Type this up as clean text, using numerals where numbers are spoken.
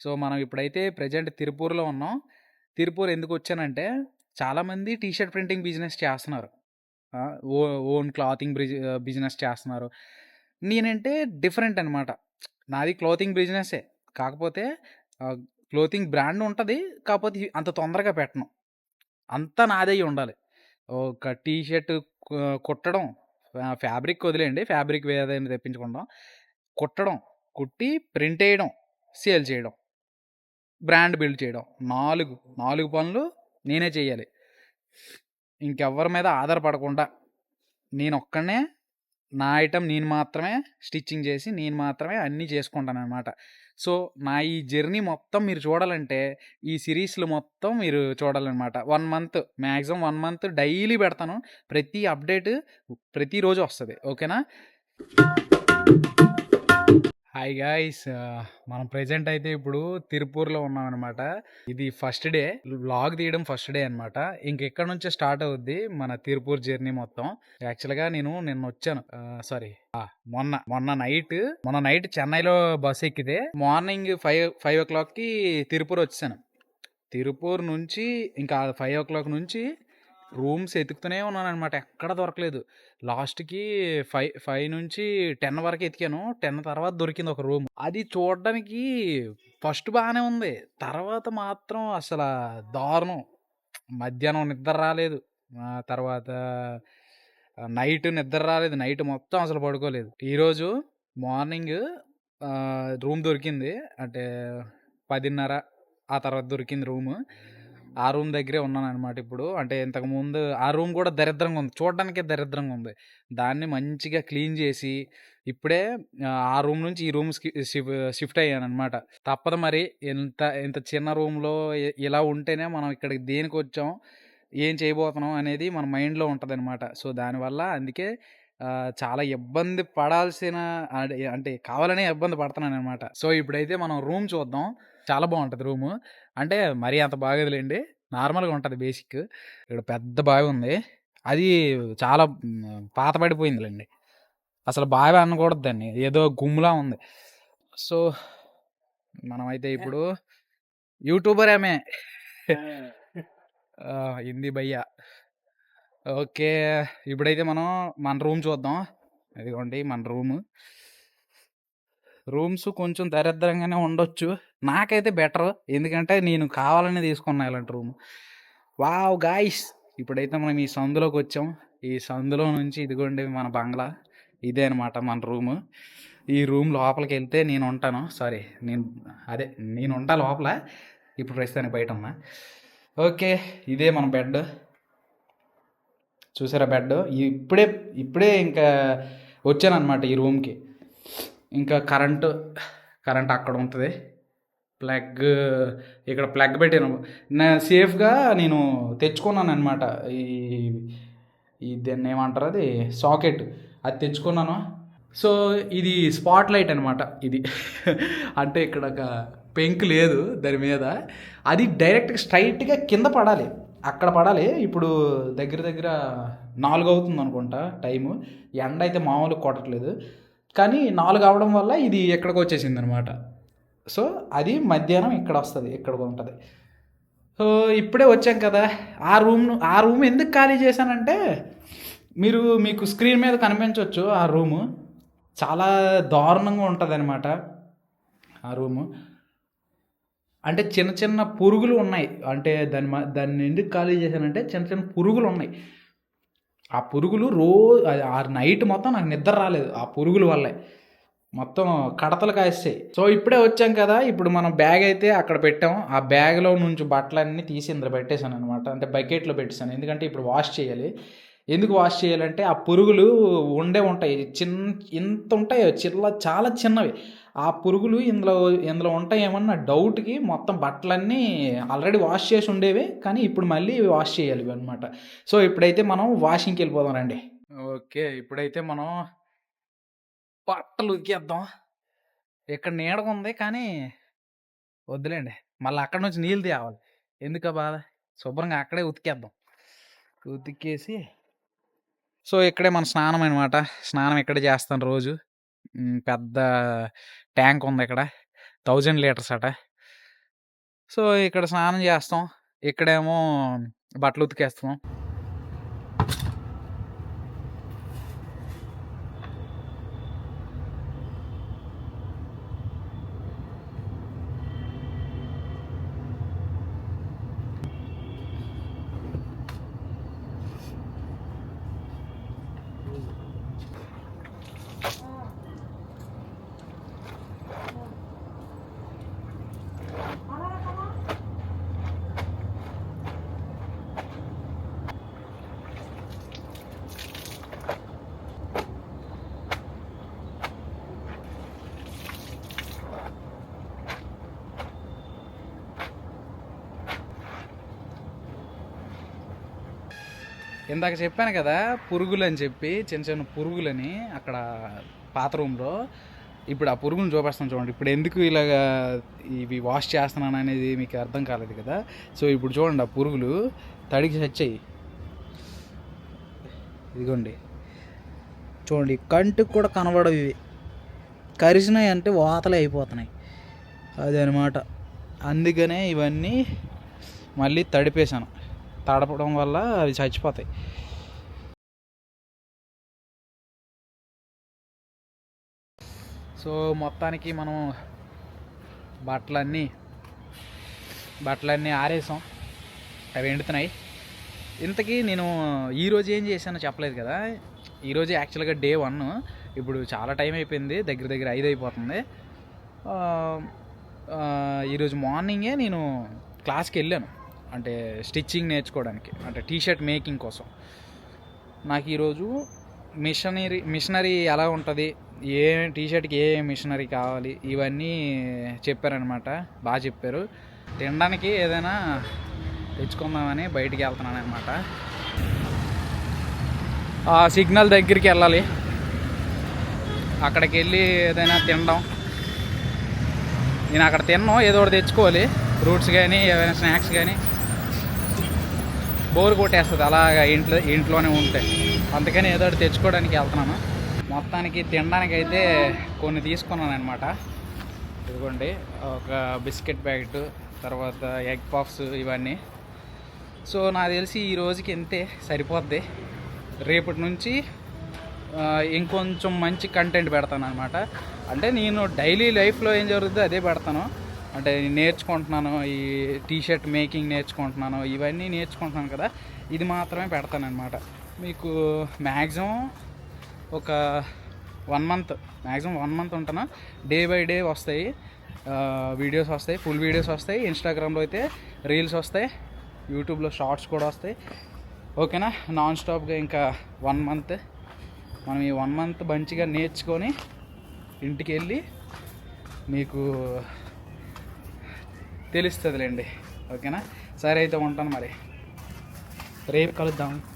So, మనం ఇప్పుడైతే present తిరుపూర్‌లో ఉన్నాం. తిరుపూర్ ఎందుకొచ్చానంటే, చాలామంది టీ షర్ట్ ప్రింటింగ్ బిజినెస్ చేస్తున్నారు. ఆ! ఓ ఓన్ క్లాతింగ్ బిజినెస్ చేస్తున్నారు. నేనంటే డిఫరెంట్ అనమాట. నాది క్లోతింగ్ బిజినెస్సే. కాకపోతే ఆహ్, క్లోతింగ్ బ్రాండ్ ఉంటది. కాపోతే అంత తొందరగా పెట్టను. అంతా నాదయ్యి ఉండాలి. ఒక టీ షర్ట్ కుట్టడం, ఫ్యాబ్రిక్ వదిలేయండి. ఫ్యాబ్రిక్ ఏదైనా తెప్పించుకుంటాం. కుట్టడం, కుట్టి ప్రింటేయడం, సేల్ చేయడం, బ్రాండ్ బిల్డ్ చేయడం. 4 పనులు నేనే చెయ్యాలి. ఇంకెవ్వరి మీద ఆధారపడకుండా నేనొక్కడినే నా ఐటెమ్ నేను మాత్రమే స్టిచ్చింగ్ చేసి, నేను మాత్రమే అన్నీ చేసుకుంటాననమాట. సో, నా ఈ జర్నీ మొత్తం మీరు చూడాలంటే, ఈ సిరీస్‌లు మొత్తం మీరు చూడాలనమాట. 1 మంత్ మ్యాక్సిమం 1 మంత్ డైలీ పెడతాను. ప్రతి అప్డేట్ ప్రతిరోజు వస్తది. ఓకేనా? Hi guys! మనం ప్రెజెంట్ అయితే ఇప్పుడు తిరుపూర్‌లో ఉన్నామనమాట. ఇది ఫస్ట్ డే. వ్లాగ్ తీయడం ఫస్ట్ డే అనమాట. ఇంకెక్కడ నుంచే స్టార్ట్ అవుద్ది మన తిరుపూర్ జర్నీ మొత్తం. యాక్చువల్‌గా నేను నిన్నొచ్చాను. సారీ మొన్న నైట్ చెన్నైలో బస్ ఎక్కితే మార్నింగ్ 5:00కి తిరుపూర్ వచ్చేసాను. తిరుపూర్ నుంచి ఇంకా 5:00 నుంచి రూమ్స్ ఎతుకుతూనే ఉన్నాననమాట. ఎక్కడ దొరకలేదు. లాస్ట్‌కి 5 నుంచి 10 వరకు ఎతికాను. 10 తర్వాత దొరికింది ఒక రూమ్. అది చూడడానికి ఫస్ట్ బానే ఉంది. తర్వాత మాత్రం అసల దారుణం. మధ్యాహ్నం నిద్ర రాలేదు. తర్వాత నైట్ నిద్ర రాలేదు. నైట్ మొత్తం అసలు పడుకోలేదు. ఈరోజు మార్నింగ్ రూమ్ దొరికింది. అంటే 10:30 ఆ తర్వాత దొరికింది రూము. ఆ రూమ్ దగ్గరే ఉన్నాననమాట ఇప్పుడు. అంటే ఇంతకుముందు ఆ రూమ్ కూడా దరిద్రంగా ఉంది. చూడడానికే దరిద్రంగా ఉంది. దాన్ని మంచిగా క్లీన్ చేసి ఇప్పుడే ఆ రూమ్ నుంచి ఈ రూమ్స్‌కి షిఫ్ట్ అయ్యాననమాట. తప్పదు మరి. ఇంత చిన్న రూమ్‌లో ఇలా ఉంటేనే మనం ఇక్కడికి దేనికొచ్చాం, ఏం చేయబోతున్నాం అనేది మన మైండ్‌లో ఉంటదనమాట. సో, దానివల్ల అందుకే చాలా ఇబ్బంది పడాల్సిన అంటే కావాలనే ఇబ్బంది పడుతున్నాననమాట. సో, ఇప్పుడైతే మనం రూమ్ చూద్దాం. చాలా బావుంటది రూము. అంటే మరీ అంత బాగోదులెండి. నార్మల్‌గా ఉంటది బేసిక్. ఇక్కడ పెద్ద బావి ఉంది. అది చాలా పాత పడిపోయిందిలెండి. అసలు బావి అనకూడదు దాన్ని. ఏదో గుమ్ములా ఉంది. సో, మనమైతే ఇప్పుడు యూట్యూబరే మే. హిందీ భయ్యా. ఓకే. ఇప్పుడైతే మనం మన రూమ్ చూద్దాం. ఇదిగోండి మన రూము. రూమ్స్ కొంచెం దరిద్రంగానే ఉండొచ్చు. నాకైతే బెటరు. ఎందుకంటే నేను కావాలనే తీసుకున్నా ఇలాంటి రూమ్. Wow guys! ఇప్పుడైతే మనం ఈ సందులోకొచ్చాం. ఈ సందులో నుంచి ఇదిగోండి మన బంగ్లా. ఇదే అనమాట మన రూము. ఈ రూమ్ లోపలికెళ్తే నేనుంటాను. సారీ నేనుంటా లోపల. ఇప్పుడు ప్రస్తుతానికి బయటున్నా. ఓకే. ఇదే మన బెడ్. చూసారా బెడ్? ఇప్పుడే ఇంకా వచ్చాననమాట ఈ రూమ్‌కి. ఇంకా కరెంట్ అక్కడ ఉంటది. ప్లగ్ ఇక్కడ ప్లగ్ పెట్టాను. సేఫ్‌గా నేను తెచ్చుకున్నాననమాట. ఈ ఈ దాన్నేమంటారు అది సాకెట్. అది తెచ్చుకున్నాను. సో, ఇది స్పాట్ లైట్ అనమాట ఇది. అంటే ఇక్కడ ఒక పెంక్ లేదు దాని మీద. అది డైరెక్ట్‌గా స్ట్రైట్‌గా కింద పడాలి. అక్కడ పడాలి. ఇప్పుడు దగ్గర దగ్గర 4 అవుతుందనుకుంటా టైము. ఎండ అయితే మామూలుగా కొట్టట్లేదు. కానీ 4 అవ్వడం వల్ల ఇది ఇక్కడికొచ్చేసిందనమాట. సో, అది మధ్యాహ్నం ఇక్కడొస్తది. ఇక్కడికుంటది. సో, ఇప్పుడే వచ్చాం కదా! ఆ రూమ్ ఎందుకు ఖాళీ చేశానంటే, మీకు స్క్రీన్ మీద కనిపించొచ్చు ఆ రూము. చాలా దారుణంగా ఉంటదనమాట ఆ రూము. అంటే చిన్న చిన్న పురుగులు ఉన్నాయి. అంటే దాన్ని ఎందుకు ఖాళీ చేశానంటే చిన్న చిన్న పురుగులున్నాయి. ఆ పురుగులు ఆ నైట్ మొత్తం నాకు నిద్ర రాలేదు. ఆ పురుగుల వల్లే. మొత్తం కడతలు కాసేసాయి. సో, ఇప్పుడే వచ్చాం కదా! ఇప్పుడు మనం బ్యాగ్ అయితే అక్కడ పెట్టాం. ఆ బ్యాగ్‌లో నుంచి బట్టలన్నీ తీసి ఇందులో పెట్టేశాననమాట. అంటే బకెట్‌లో పెట్టేసాను. ఎందుకంటే ఇప్పుడు వాష్ చేయాలి. ఎందుకు వాష్ చేయాలంటే ఆ పురుగులు ఉంటాయి. ఇంతుంటాయి చాలా చిన్నవి. ఆ పురుగులు ఇందులో ఉంటాయేమన్న డౌట్‌కి మొత్తం బట్టలన్నీ ఆల్రెడీ వాష్ చేసి ఉండేవి. కానీ ఇప్పుడు మళ్ళీ వాష్ చేయాలి ఇవన్నమాట. సో, ఇప్పుడైతే మనం వాషింగ్‌కి వెళ్ళిపోదాం రండి. ఓకే. ఇప్పుడైతే మనం బట్టలు ఉతికేద్దాం. ఇక్కడ నీడగుంది కానీ వద్దులేండి. మళ్ళీ అక్కడి నుంచి నీళ్ళు తేవాలి. ఎందుకా బాధ? శుభ్రంగా అక్కడే ఉతికేద్దాం. ఉతికేసి సో, ఇక్కడే మన స్నానం అనమాట. స్నానం ఇక్కడే చేస్తాను రోజు. పెద్ద ట్యాంక్ ఉంది ఇక్కడ. 1000 లీటర్స్ అట. సో ఇక్కడ స్నానం చేస్తాం, ఇక్కడేమో బట్టలు ఉతికేస్తాం. ఇందాక చెప్పాను కదా పురుగులు అని చెప్పి, చిన్న చిన్న పురుగులని అక్కడ పాత రూమ్లో. ఇప్పుడు ఆ పురుగుని చూపిస్తాను చూడండి. ఇప్పుడు ఎందుకు ఇలాగా ఇవి వాష్ చేస్తున్నాను అనేది మీకు అర్థం కాలేదు కదా. సో ఇప్పుడు చూడండి, ఆ పురుగులు తడికి చచ్చాయి. ఇదిగోండి చూడండి, కంటికి కూడా కనబడవు ఇవి. కరిసినాయి అంటే వాతలే అయిపోతున్నాయి, అది అనమాట. అందుకనే ఇవన్నీ మళ్ళీ తడిపేశాను. తడపడం వల్ల అవి చచ్చిపోతాయి. సో మొత్తానికి మనం బట్టలన్నీ ఆరేసాం, అవి ఎండుతున్నాయి. ఇంతకీ నేను ఈరోజు ఏం చేశానో చెప్పలేదు కదా. ఈరోజు యాక్చువల్గా డే 1. ఇప్పుడు చాలా టైం అయిపోయింది, దగ్గర దగ్గర 5 అయిపోతుంది. ఈరోజు మార్నింగే నేను క్లాస్కి వెళ్ళాను, అంటే స్టిచ్చింగ్ నేర్చుకోవడానికి, అంటే టీషర్ట్ మేకింగ్ కోసం. నాకు ఈరోజు మిషనరీ ఎలా ఉంటుంది, ఏ టీషర్ట్కి ఏ మిషనరీ కావాలి, ఇవన్నీ చెప్పారనమాట. బాగా చెప్పారు. తినడానికి ఏదైనా తెచ్చుకుందామని బయటికి వెళ్తున్నాను అనమాట. ఆ సిగ్నల్ దగ్గరికి వెళ్ళాలి, అక్కడికి వెళ్ళి ఏదైనా తినడం. నేను అక్కడ తిన్నాను, ఏదో ఒకటి తెచ్చుకోవాలి, ఫ్రూట్స్ కానీ ఏదైనా స్నాక్స్ కానీ. బోర్ కొట్టేస్తుంది అలాగా ఇంట్లోనే ఉంటే, అందుకని ఏదో ఒకటి తెచ్చుకోవడానికి వెళ్తున్నాను. మొత్తానికి తినడానికి అయితే కొన్ని తీసుకున్నాను అనమాట. ఇదిగోండి, ఒక బిస్కెట్ ప్యాకెట్, తర్వాత ఎగ్ పఫ్స్, ఇవన్నీ. సో నాకు తెలిసి ఈ రోజుకి ఇంతే సరిపోద్ది. రేపటి నుంచి ఇంకొంచెం మంచి కంటెంట్ పెడతాను అనమాట. అంటే నేను డైలీ లైఫ్లో ఏం జరుగుతుందో అదే పెడతాను. అంటే నేను నేర్చుకుంటున్నాను, ఈ టీషర్ట్ మేకింగ్ నేర్చుకుంటున్నాను, ఇవన్నీ నేర్చుకుంటున్నాను కదా, ఇది మాత్రమే పెడతాను అనమాట. మీకు మ్యాక్సిమం ఒక 1 మంత్, మ్యాక్సిమం 1 మంత్ ఉంటాను. డే బై డే వస్తాయి వీడియోస్, వస్తాయి ఫుల్ వీడియోస్ వస్తాయి. ఇన్స్టాగ్రామ్లో అయితే రీల్స్ వస్తాయి, యూట్యూబ్లో షార్ట్స్ కూడా వస్తాయి. ఓకేనా, నాన్ స్టాప్గా ఇంకా 1 మంత్. మనం ఈ 1 మంత్ మంచిగా నేర్చుకొని ఇంటికి వెళ్ళి మీకు తెలుస్తుందిలేండి. ఓకేనా, సరే అయితే ఉంటాను మరి, రేపు కలుద్దాం.